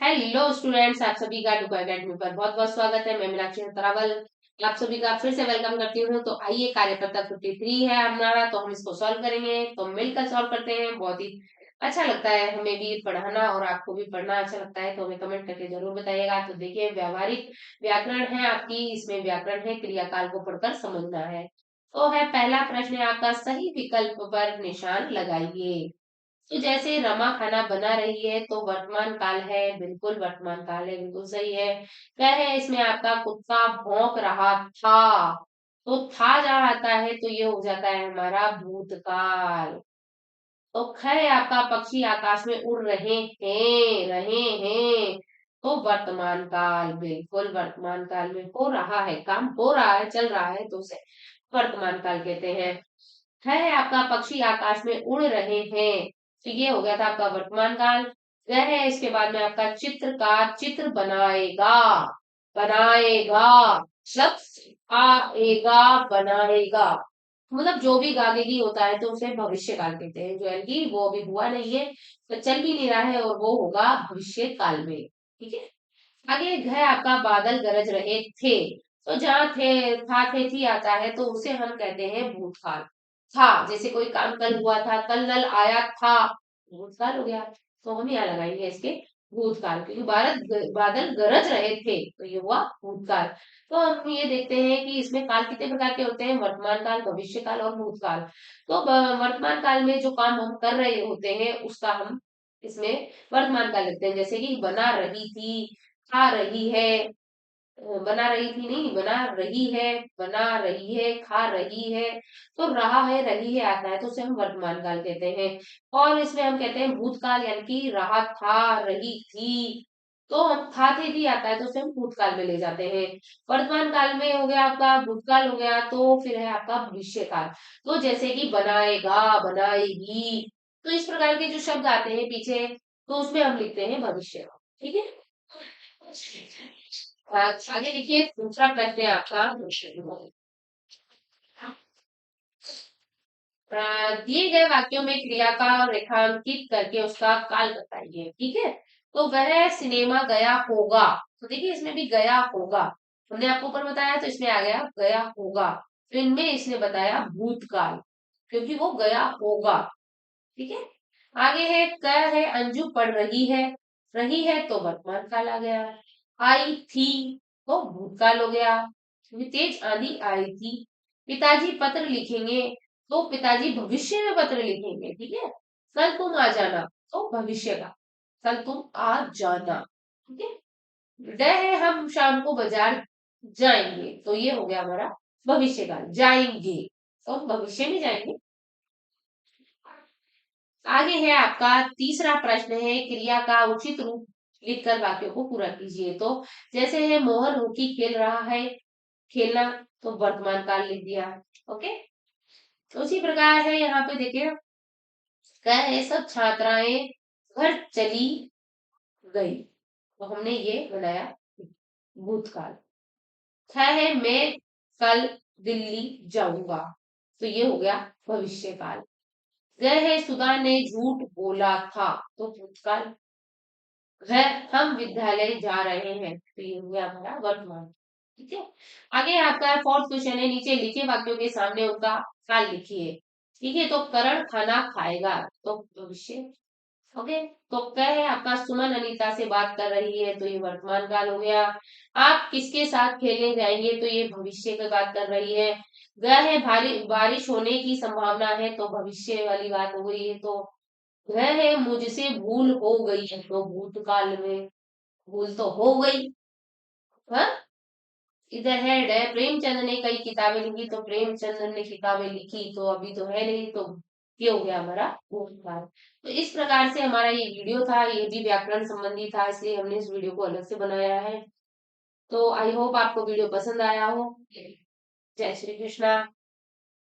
Hello students, आप सभी का डुका अकेडमी पर बहुत बहुत स्वागत है। मैं मीनाक्षी हत्रावल आप सभी का फिर से वेलकम करती हूँ। तो आइए, कार्यपत्र 53 है हमारा, तो हम इसको सॉल्व करेंगे। तो मिलकर सॉल्व करते हैं। बहुत ही अच्छा लगता है हमें भी पढ़ाना, और आपको भी पढ़ना अच्छा लगता है तो हमें कमेंट करके जरूर बताइएगा। तो देखिए, व्यावहारिक व्याकरण है आपकी, इसमें व्याकरण है, क्रियाकाल को पढ़कर समझना है। तो है पहला प्रश्न है आपका, सही विकल्प पर निशान लगाइए। तो जैसे रमा खाना बना रही है तो वर्तमान काल है, बिल्कुल वर्तमान काल है, बिल्कुल सही है। क्या है इसमें आपका, कुत्ता भौंक रहा था। तो था जहाँ आता है तो ये हो जाता है हमारा भूतकाल। तो है आपका, पक्षी आकाश में उड़ रहे हैं तो वर्तमान काल, बिल्कुल वर्तमान काल में हो रहा है, काम हो रहा है, चल रहा है, तो उसे वर्तमान काल कहते हैं। है आपका, पक्षी आकाश में उड़ रहे हैं, तो ये हो गया था आपका वर्तमान काल। वह है इसके बाद में आपका, चित्रकार चित्र बनाएगा। बनाएगा शब्द आएगा, बनाएगा, मतलब जो भी गागेगी होता है तो उसे भविष्य काल कहते हैं। जो है कि वो अभी हुआ नहीं है, तो चल भी नहीं रहा है, और वो होगा भविष्य काल में। ठीक है। आगे है आपका, बादल गरज रहे थे। तो जहाँ थे, था, थे, थी आता है तो उसे हम कहते हैं भूतकाल। था, जैसे कोई काम कल हुआ था, कल नल आया था, भूतकाल हो गया। तो हम यहाँ लगाएंगे इसके भूतकाल, क्योंकि बादल गरज रहे थे तो ये हुआ भूतकाल। तो हम ये देखते हैं कि इसमें काल कितने प्रकार के होते हैं, वर्तमान काल, भविष्य काल और भूतकाल। तो वर्तमान काल में जो काम हम कर रहे होते हैं उसका हम इसमें वर्तमान काल लिखते हैं। जैसे कि बना रही थी, खा रही है, बना रही थी नहीं, बना रही है, बना रही है, खा रही है, तो रहा है, रही है आता है तो उसे हम वर्तमान काल कहते हैं। और इसमें हम कहते हैं भूतकाल, यानी कि रहा था, रही थी, तो हम था, थे, थी आता है तो उसे हम भूतकाल में ले जाते हैं। वर्तमान काल में हो गया आपका, भूतकाल हो गया, तो फिर है आपका भविष्य काल। तो जैसे कि बनाएगा, बनाएगी, तो इस प्रकार के जो शब्द आते हैं पीछे, तो उसमें हम लिखते हैं भविष्य काल। ठीक है। आगे देखिए, दूसरा प्रश्न है आपका, दिए गए वाक्यों में क्रिया का रेखांकित करके उसका काल बताइए। ठीक है। तो वह सिनेमा गया होगा, तो देखिए इसमें भी गया होगा, हमने आपको ऊपर बताया तो इसमें आ गया गया होगा। तो इनमें इसने बताया भूतकाल, क्योंकि वो गया होगा। ठीक है। आगे है, क है, अंजू पढ़ रही है तो वर्तमान काल आ गया। आई थी तो भूतकाल हो गया, क्योंकि तेज आंधी आई थी। पिताजी पत्र लिखेंगे तो पिताजी भविष्य में पत्र लिखेंगे। ठीक है। कल तुम आ जाना तो भविष्य का, कल तुम आ जाना। ठीक है। ड है, हम शाम को बाजार जाएंगे, तो ये हो गया हमारा भविष्य काल, जाएंगे, तो हम भविष्य में जाएंगे। आगे है आपका, तीसरा प्रश्न है, क्रिया का उचित रूप लिखकर वाक्यों को पूरा कीजिए। तो जैसे है, मोहन हॉकी खेल रहा है, खेलना, तो वर्तमान काल लिख दिया। ओके। तो उसी प्रकार है, यहाँ पे देखिए, क्या है, सब छात्राएं घर चली गई, तो हमने ये बनाया भूतकाल। क्या है, मैं कल दिल्ली जाऊंगा, तो ये हो गया भविष्य काल। गए है, सुधा ने झूठ बोला था, तो भूतकाल। है, हम विद्यालय जा रहे हैं, तो ये हो गया हमारा वर्तमान। ठीक है। आगे आपका फोर्थ क्वेश्चन है, नीचे लिखे वाक्यों के सामने उनका काल लिखिए। ठीक है। तो करण खाना खाएगा, तो भविष्य। ओके। तो क्या है आपका, सुमन अनीता से बात कर रही है, तो ये वर्तमान काल हो गया। आप किसके साथ खेलने जाएंगे, तो ये भविष्य की बात कर रही है। वह है, भारी बारिश होने की संभावना है, तो भविष्य वाली बात हो गई है। तो वह है, मुझसे भूल हो गई है, तो भूतकाल में, भूल तो हो गई। हाँ। इधर है, प्रेमचंद ने कई किताबें लिखी, तो प्रेमचंद ने किताबें लिखी, तो अभी तो है नहीं, तो ये हो गया हमारा भूतकाल। तो इस प्रकार से हमारा ये वीडियो था, ये भी व्याकरण संबंधी था, इसलिए हमने इस वीडियो को अलग से बनाया है। तो आई होप आपको वीडियो पसंद आया हो। जय श्री कृष्णा।